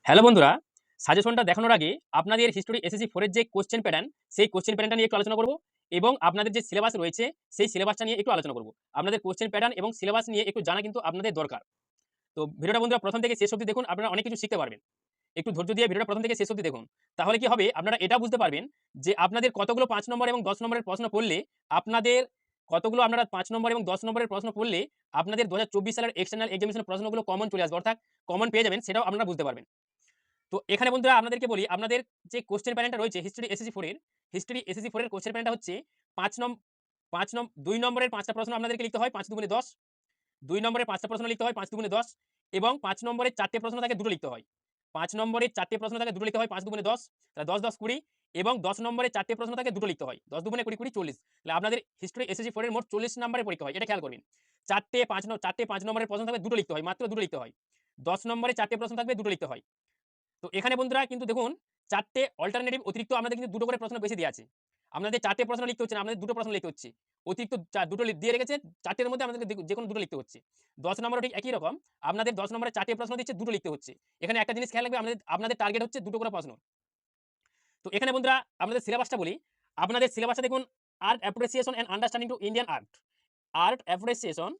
Hello বন্ধুরা, সাজেশনটা দেখানোর আগে আপনাদের হিস্টোরি এসএসসি 4 এর যে কোশ্চেন প্যাটার্ন, সেই কোশ্চেন প্যাটার্নটা নিয়ে একটু আলোচনা করব এবং আপনাদের যে সিলেবাস রয়েছে, সেই সিলেবাসটা নিয়ে একটু আলোচনা করব। আপনাদের কোশ্চেন প্যাটার্ন এবং সিলেবাস নিয়ে একটু জানা কিন্তু আপনাদের দরকার। তো ভিডিওটা বন্ধুরা প্রথম থেকে শেষ অবধি দেখুন, আপনারা অনেক কিছু শিখতে পারবেন। একটু ধৈর্য দিয়ে ভিডিওটা প্রথম থেকে শেষ অবধি দেখুন। তাহলে কি হবে, আপনারা এটা বুঝতে পারবেন যে আপনাদের কতগুলো 5 নম্বর এবং 10 নম্বরের প্রশ্ন পড়লে আপনাদের কতগুলো আপনারা 5 নম্বর এবং 10 নম্বরের প্রশ্ন পড়লে আপনাদের 2024 সালের এক্সটার্নাল এক্সামিনেশনের প্রশ্নগুলো কমন চলে আসবে, অর্থাৎ কমন পেয়ে যাবেন, সেটাও আপনারা বুঝতে পারবেন। তো এখানে বন্ধুরা আপনাদেরকে বলি, আপনাদের যে কোশ্চেন প্যাটার্নটা রয়েছে হিস্ট্রি এসএসসি 4 এর, হিস্ট্রি এসএসসি 4 এর কোশ্চেন প্যাটার্নটা হচ্ছে 2 নম্বরের 5টা প্রশ্ন আপনাদেরকে লিখতে হয় 5 দুগুণে 10, 2 নম্বরের 5টা প্রশ্ন লিখতে হয় 5 দুগুণে 10 এবং 5 নম্বরের 4টে প্রশ্ন থাকে দুটো লিখতে হয়। 5 নম্বরের 4টে প্রশ্ন থাকে দুটো লিখতে হয় 5 দুগুণে 10, তাহলে 10 10 20 এবং 10 নম্বরের 4টে প্রশ্ন থাকে দুটো লিখতে হয়। 10 দুগুণে 20 20 40। তাহলে আপনাদের হিস্ট্রি এসএসসি 4 এর মোট 40 নম্বরের পরীক্ষা হয়। এটা খেয়াল করবেন। 4টে 5 নম্বরের প্রশ্ন থাকবে দুটো লিখতে হয়, মাত্র দুটো লিখতে হয়। 10 নম্বরে 4টে প্রশ্ন থাকবে দুটো লিখতে হয়। তো এখানে বন্ধুরা কিন্তু দেখুন 4টে অল্টারনেটিভ অতিরিক্ত আপনাদের কিন্তু দুটো করে প্রশ্ন বেশি দেয়া আছে। আপনাদের 4টে প্রশ্ন লিখতে হচ্ছে না, আপনাদের দুটো প্রশ্ন লিখতে হচ্ছে। অতিরিক্ত দুটো দিয়ে রেখেছে, 4টের মধ্যে আমাদেরকে যেকোনো দুটো লিখতে হচ্ছে। 10 নম্বরেও ঠিক একই রকম, আপনাদের 10 নম্বরে 4টে প্রশ্ন দিচ্ছে, দুটো লিখতে হচ্ছে। এখানে একটা জিনিস খেয়াল রাখবে, আপনাদের টার্গেট হচ্ছে দুটো করে প্রশ্ন। তো এখানে বন্ধুরা আপনাদের সিলেবাসটা বলি। আপনাদের সিলেবাসটা দেখুন, art appreciation and understanding to Indian art. Art appreciation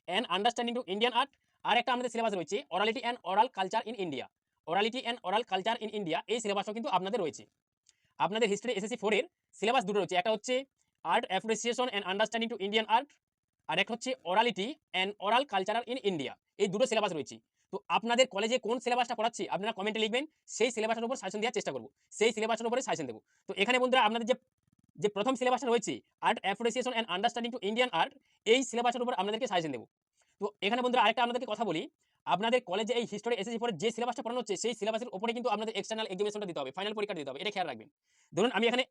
and understanding to Indian art. আর একটা আমাদের সিলেবাস রয়েছে orality and oral culture in India. Orality and oral culture in India, এই সিলেবাসও কিন্তু আপনাদের রয়েছে। আপনাদের হিস্ট্রি এসএসসি 4 এর সিলেবাস দুটো রয়েছে। একটা হচ্ছে art appreciation and understanding to Indian art, আর একটা হচ্ছে orality and oral culture in India. এই দুটো সিলেবাস রয়েছে। তো আপনাদের কলেজে কোন সিলেবাসটা পড়াচ্ছি আপনারা কমেন্টে লিখবেন, সেই সিলেবাসের উপর সাজেশন দেওয়ার চেষ্টা করব। সেই সিলেবাসের উপরে সাজেশন দেব। তো এখানে বন্ধুরা আপনাদের যে যে প্রথম সিলেবাসটা রয়েছে art appreciation and understanding to Indian art, এই সিলেবাসের উপর আপনাদেরকে সাজেশন দেব। তো এখানে বন্ধুরা আরেকটা আপনাদেরকে কথা বলি, আপনাদের কলেজে এই হিস্টোরি এসএসসি 4 এর যে সিলেবাসটা পড়ানো হচ্ছে, সেই সিলেবাসের উপরে কিন্তু আপনাদের এক্সটার্নাল এক্সামিনেশনটা দিতে হবে, ফাইনাল পরীক্ষা দিতে হবে। এটা খেয়াল রাখবেন। ধরুন আমি এখানে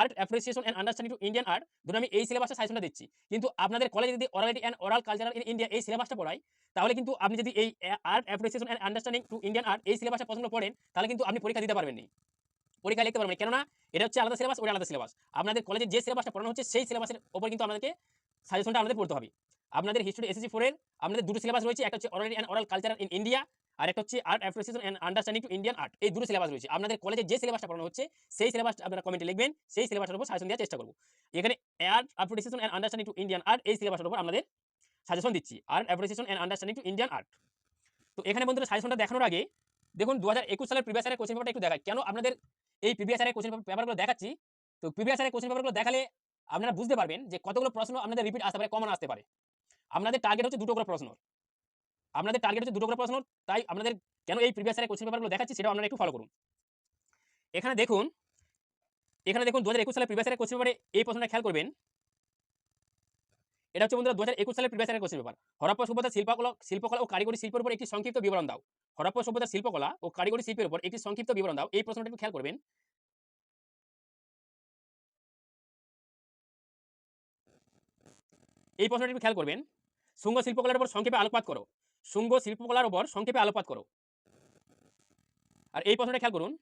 art appreciation and understanding to Indian art, ধরুন আমি এই সিলেবাসটা সাজেশনটা দিচ্ছি। কিন্তু আপনাদের কলেজে যদি orality and oral cultural in India এই সিলেবাসটা পড়ায়, তাহলে কিন্তু আপনি যদি এই art appreciation and understanding to Indian art এই সিলেবাসের প্রশ্নগুলো পড়েন, তাহলে কিন্তু আপনি পরীক্ষা দিতে পারবেন না, পরীক্ষা লিখতে পারবেন না। কেননা এটা হচ্ছে আলাদা সিলেবাস, ওটা আলাদা সিলেবাস। আপনাদের কলেজে যে সিলেবাসটা পড়ানো হচ্ছে, সেই সিলেবাসের উপর কিন্তু আপনাদেরকে সাজেশনটা আমাদের পড়তে হবে। আপনাদের হিস্ট্রি এসএসসি 4 এর আপনাদের দুটো সিলেবাস রয়েছে, একটা হচ্ছে orally and oral culture in India, আর একটা হচ্ছে art appreciation and understanding to Indian art. এই দুটো সিলেবাস রয়েছে। আপনাদের কলেজে যে সিলেবাসটা পড়ানো হচ্ছে, সেই সিলেবাসটা আপনারা কমেন্টে লিখবেন, সেই সিলেবাসের উপর সাজেশন দেওয়ার চেষ্টা করব। এখানে art appreciation and understanding to Indian art এই সিলেবাসের উপর আমাদের সাজেশন দিচ্ছি, art appreciation and understanding to Indian art. তো এখানে বন্ধুরা সাজেশনটা দেখানোর আগে দেখুন 2021 সালের প্রিভিয়াস ইয়ারের কোশ্চেন পেপারটা একটু দেখাই। কেন আপনাদের এই প্রিভিয়াস ইয়ারের কোশ্চেন পেপারগুলো দেখাচ্ছি? তো প্রিভিয়াস ইয়ারের কোশ্চেন পেপারগুলো দেখালে আপনারা বুঝতে পারবেন যে কতগুলো প্রশ্ন আপনাদের রিপিট আসতে পারে, কমন আসতে পারে। আপনাদের টার্গেট হচ্ছে দুটো করে প্রশ্ন। আপনাদের টার্গেট হচ্ছে দুটো করে প্রশ্ন। তাই আপনাদের কেন এই প্রিভিয়াস ইয়ারের কোশ্চেন পেপারগুলো দেখাচ্ছি, সেটাও আপনারা একটু ফলো করুন। এখানে দেখুন, 2021 সালের প্রিভিয়াস ইয়ারের কোশ্চেন পেপারে এই প্রশ্নটা খেয়াল করবেন। এটা হচ্ছে বন্ধুরা 2021 সালের প্রিভিয়াস ইয়ারের কোশ্চেন পেপার। হরপ্পা সভ্যতার শিল্পকলা ও কারিগরি শিল্পের উপর একটি সংক্ষিপ্ত বিবরণ দাও। হরপ্পা সভ্যতার শিল্পকলা ও কারিগরি শিল্পের উপর একটি সংক্ষিপ্ত বিবরণ দাও। এই প্রশ্নটা একটু খেয়াল করবেন। এই প্রশ্নটা একটু খেয়াল করবেন। শুঙ্গ শিল্পকলার উপর সংক্ষেপে আলোকপাত করো। শুঙ্গ শিল্পকলার উপর সংক্ষেপে আলোকপাত করো। আর এই প্রশ্নটা খেয়াল করুন,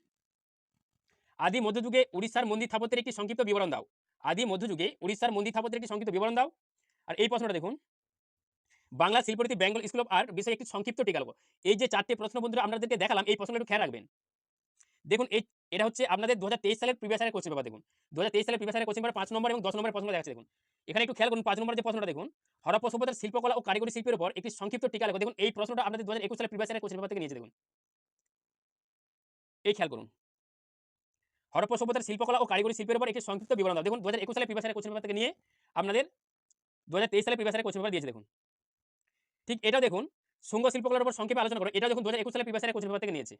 আদি মধ্যযুগে উড়িষ্যার মন্দির স্থাপত্যের একটি সংক্ষিপ্ত বিবরণ দাও। আদি মধ্যযুগে উড়িষ্যার মন্দির স্থাপত্যের একটি সংক্ষিপ্ত বিবরণ দাও। আর এই প্রশ্নটা দেখুন, বাংলা শিল্পনীতি বেঙ্গল স্কুল অফ আর্ট বিষয়ে একটি সংক্ষিপ্ত টিকা লিখো। এই যে 4টে প্রশ্ন বন্ধুরা আপনাদেরকে দেখালাম, এই প্রশ্নটা একটু খেয়াল রাখবেন। দেখুন এটা হচ্ছে আপনাদের 2023 সালের প্রিভিয়াস ইয়ারের কোশ্চেন পেপার। দেখুন 2023 সালের প্রিভিয়াস ইয়ারের কোশ্চেন পেপার 5 নম্বর এবং 10 নম্বরের প্রশ্নটা দেখাচ্ছে। দেখুন এখানে একটু খেয়াল করুন, 5 নম্বরের যে প্রশ্নটা দেখুন, হরপ্পা সভ্যতার শিল্পকলা ও কারিগরি শিল্পের উপর একটি সংক্ষিপ্ত টিকা লেখো। দেখুন এই প্রশ্নটা আপনাদের 2021 সালের প্রিভিয়াস ইয়ারের কোশ্চেন পেপার থেকে নিয়েছে। দেখুন এই খেয়াল করুন, হরপ্পা সভ্যতার শিল্পকলা ও কারিগরি শিল্পের উপর একটি সংক্ষিপ্ত বিবরণ দাও। দেখুন 2021 সালের প্রিভিয়াস ইয়ারের কোশ্চেন পেপার থেকে নিয়ে আপনাদের 2023 সালের প্রিভিয়াস ইয়ারের কোশ্চেন পেপার দিয়েছে। দেখুন ঠিক এটাও দেখুন, শুঙ্গ শিল্পকলার উপর সংক্ষেপে আলোচনা করো। এটাও দেখুন 2021 সালের প্রিভিয়াস ইয়ারের কোশ্চেন পেপার থেকে নিয়েছে।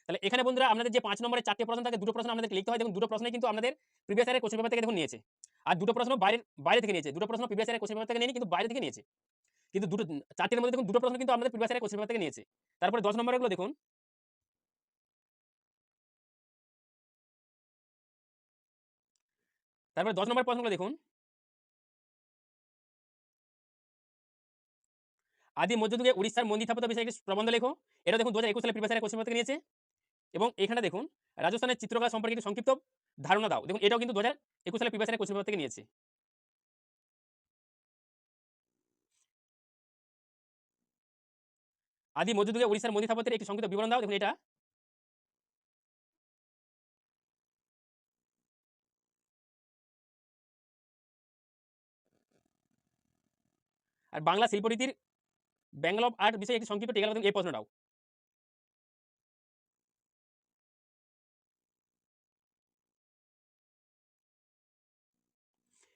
তাহলে এখানে বন্ধুরা আপনাদের যে 5 নম্বরের 4টে প্রশ্ন থাকে, দুটো প্রশ্ন আপনাদেরকে লিখতে হয়। দেখুন দুটো প্রশ্নই কিন্তু আপনাদের প্রিভিয়াস ইয়ারের কোশ্চেন পেপার থেকে দেখুন নিয়েছে। আর দুটো প্রশ্ন বাইরে থেকে নিয়েছে। দুটো প্রশ্ন প্রিভিয়াস ইয়ারের কোশ্চেন পেপার থেকে নেয়নি, কিন্তু বাইরে থেকে নিয়েছে। কিন্তু দুটো 4টের মধ্যে দেখুন দুটো প্রশ্ন কিন্তু আমাদের প্রিভিয়াস ইয়ারের কোশ্চেন পেপার থেকে নিয়েছে। তারপরে 10 নম্বরের গুলো দেখুন, তারপরে 10 নম্বরের প্রশ্নগুলো দেখুন, আদি মধ্যযুগে উড়িষ্যার মন্দির স্থাপত্য বিষয়ে একটি প্রবন্ধ লেখো। এটা দেখুন 2021 সালের প্রিভিয়াস ইয়ারের কোশ্চেন পেপার থেকে নিয়েছে। এবং এখানে দেখুন, রাজস্থানের চিত্রকলা সম্পর্কে একটি সংক্ষিপ্ত ধারণা দাও। দেখুন এটাও কিন্তু 2021 সালের প্রিভিয়াস ইয়ারের কোশ্চেন পেপার থেকে নিয়েছে। আদি মধ্যযুগে উড়িষ্যার মন্দির স্থাপত্যের একটি সংক্ষিপ্ত বিবরণ দাও। দেখুন এটা। আর বাংলা শিল্পরীতির ব্যাঙ্গল অফ আর্ট বিষয়ে একটি সংক্ষিপ্ত টিকা লিখো এই প্রশ্নটাও।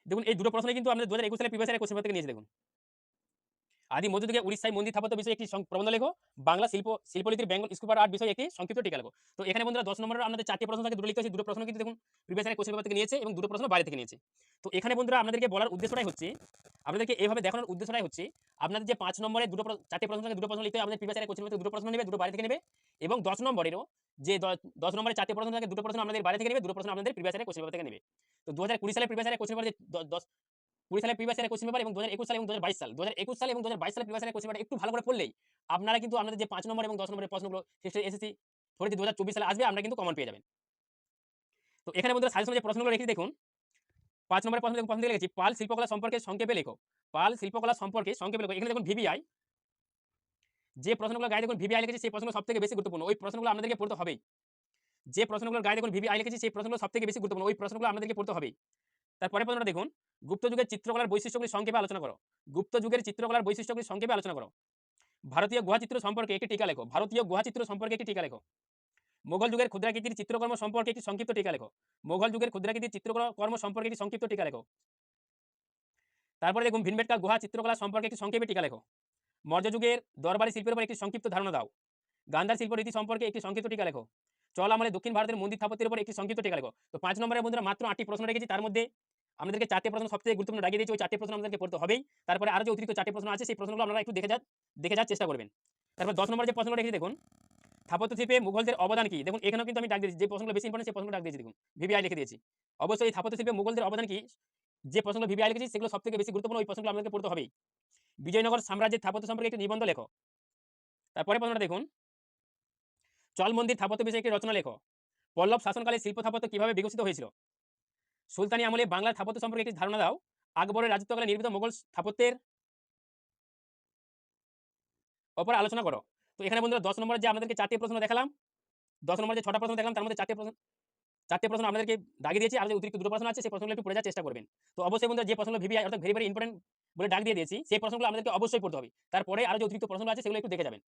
দেখুন এই দুটো প্রশ্নই কিন্তু আমাদের 2021 সালে প্রিভিয়াস ইয়ারের কোশ্চেন পেপার থেকে নিয়েছে দেখুন। আদি মধ্যযুগে উড়িষ্যায় মন্দির স্থাপত্য বিষয়ে একটি প্রবন্ধ লেখো। বাংলা শিল্পরীতির বেঙ্গল স্কুপার আর্ট বিষয়ে একটি সংক্ষিপ্ত টিকা লেখো। তো এখানে বন্ধুরা 10 নম্বরের আপনাদের 4টি প্রশ্ন থাকে, দুটো লিখতে হয়েছে। দুটো প্রশ্ন কিন্তু দেখুন প্রিভিয়াস ইয়ারের কোশ্চেন পেপার থেকে নিয়েছে এবং দুটো প্রশ্ন বাইরে থেকে নিয়েছে। তো এখানে বন্ধুরা আপনাদেরকে বলার উদ্দেশ্যটাই হচ্ছে, আপনাদেরকে এভাবে দেখানোর উদ্দেশ্যটাই হচ্ছে, আপনাদের যে 5 নম্বরের 4টি প্রশ্ন থাকে, দুটো প্রশ্ন লিখতে হবে। আপনাদের প্রিভিয়াস ইয়ারের কোশ্চেন পেপার থেকে দুটো প্রশ্ন নেবে, দুটো বাইরে থেকে নেবে। এবং 10 নম্বরেরও যে 10 নম্বরের 4টি প্রশ্ন থাকে, দুটো প্রশ্ন আপনাদের বাইরে থেকে নেবে, দুটো প্রশ্ন আপনাদের প্রিভিয়াস ইয়ারের কোশ্চেন পেপার থেকে নেবে। তো 2020 সালের প্রিভিয়াস ইয়ারের কোশ্চেন পেপার যে 20 সালের প্রিভিয়াস ইয়ারের কোশ্চেন পেপার এবং 2021 সাল এবং 2022 সাল, 2021 সাল এবং 2022 সালের প্রিভিয়াস ইয়ারের কোশ্চেন পেপার একটু ভালো করে পড়লেই আপনারা কিন্তু আপনাদের যে 5 নম্বর এবং 10 নম্বরের প্রশ্নগুলো শেষে এসএসসি পরীক্ষা 2024 সালে আসবে, আপনারা কিন্তু কমন পেয়ে যাবেন। তো এখানে বন্ধুরা সাজেশনে যে প্রশ্নগুলো রেখেছি দেখুন। 5 নম্বরের প্রশ্ন থেকে লিখেছি, পাল শিল্পকলা সম্পর্কে সংক্ষেপে লেখো। পাল শিল্পকলা সম্পর্কে সংক্ষেপে লেখো। এখানে দেখুন ভিভিআই, যে প্রশ্নগুলো গায়ে দেখুন ভিভিআই লিখেছি সেই প্রশ্নগুলো সবথেকে বেশি গুরুত্বপূর্ণ। ওই প্রশ্নগুলো আপনাদেরকে পড়তে হবেই। যে প্রশ্নগুলোর গায়ে দেখুন ভিভিআই লিখেছি সেই প্রশ্নগুলো সবথেকে বেশি গুরুত্বপূর্ণ। ওই প্রশ্নগুলো আপনাদেরকে পড়তে হবেই। তারপরে প্রশ্নটা দেখুন, গুপ্ত যুগের চিত্রকলার বৈশিষ্ট্যগুলি সংক্ষেপে আলোচনা করো। গুপ্ত যুগের চিত্রকলার বৈশিষ্ট্যগুলি সংক্ষেপে আলোচনা করো। ভারতীয় গুহাচিত্র সম্পর্কে একটি টিকা লেখো। ভারতীয় গুহাচিত্র সম্পর্কে একটি টিকা লেখো। মোগল যুগের ক্ষুদ্রাকৃতির চিত্রকর্ম সম্পর্কে একটি সংক্ষিপ্ত টিকা লেখো। মোগল যুগের ক্ষুদ্রাকৃতির চিত্রকর্ম সম্পর্কে একটি সংক্ষিপ্ত টিকা লেখো। তারপরে দেখুন ভীমবেটকা গুহা চিত্রকলা সম্পর্কে একটি সংক্ষেপে টিকা লেখো। মৌর্য যুগের দরবারি শিল্পের উপর একটি সংক্ষিপ্ত ধারণা দাও। গান্ধার শিল্প রীতি সম্পর্কে একটি সংক্ষিপ্ত টিকা লেখো। চল আমলে দক্ষিণ ভারতের মন্দির স্থাপত্যের উপর একটি সংক্ষিপ্ত টিকা লেখো। তো 5 নম্বরের বন্ধুরা মাত্র 8টি প্রশ্ন রেখেছি, তার মধ্যে আমাদেরকে 4টে প্রশ্ন সবথেকে গুরুত্বপূর্ণ দাগিয়ে দিয়েছি। ওই 4টে প্রশ্ন আমাদেরকে পড়তে হবেই। তারপরে আরো যে অতিরিক্ত 4টে প্রশ্ন আছে সেই প্রশ্নগুলো আপনারা একটু দেখে যাওয়ার চেষ্টা করবেন। তারপর 10 নম্বরে যে প্রশ্নটা রেখেছি দেখুন, স্থাপত্য শিল্পে মুঘলদের অবদান কি। দেখুন এখানেও কিন্তু আমি দাগ দিয়েছি, যে প্রশ্নগুলো বেশি ইম্পর্টেন্ট সেই প্রশ্নগুলো দাগ দিয়েছি দেখুন, ভিভিআই লিখে দিয়েছি। অবশ্যই স্থাপত্য শিল্পে মুঘলদের অবদান কি, যে প্রশ্নগুলো ভিভিআই লিখেছি সেগুলো সবথেকে বেশি গুরুত্বপূর্ণ, ওই প্রশ্নগুলো আমাদেরকে পড়তে হবেই। বিজয়নগর সাম্রাজ্যের স্থাপত্য সম্পর্কে একটি নিবন্ধ লেখো। তারপরে প্রশ্নটা দেখুন, চল মন্দির স্থাপত্য বিষয়ে একটি রচনা লেখো। পল্লব শাসনকালে শিল্প স্থাপত্য কিভাবে বিকশিত হয়েছিল। সুলতানি আমলে বাংলার স্থাপত্য সম্পর্কে একটি ধারণা দাও। আকবরের রাজত্বকালে নির্মিত মোগল স্থাপত্যের ওপর আলোচনা করো। তো এখানে বন্ধুরা 10 নম্বরের যে আপনাদেরকে 4টি প্রশ্ন দেখালাম, 10 নম্বরের যে 6টা প্রশ্ন দেখালাম, তার মধ্যে 4টে প্রশ্ন আপনাদেরকে দাগিয়ে দিয়েছি। আর যে অতিরিক্ত দুটো প্রশ্ন আছে সেই প্রশ্নগুলো একটু পড়ে যাওয়ার চেষ্টা করবেন। তো অবশ্যই বন্ধুরা যে প্রশ্নগুলো ভিভিআই অর্থাৎ ভেরি ইম্পর্টেন্ট বলে দাগ দিয়ে দিয়েছি সেই প্রশ্নগুলো আপনাদেরকে অবশ্যই পড়তে হবে। তারপরে আরো যে অতিরিক্ত প্রশ্নগুলো আছে সেগুলো একটু দেখে যাবেন।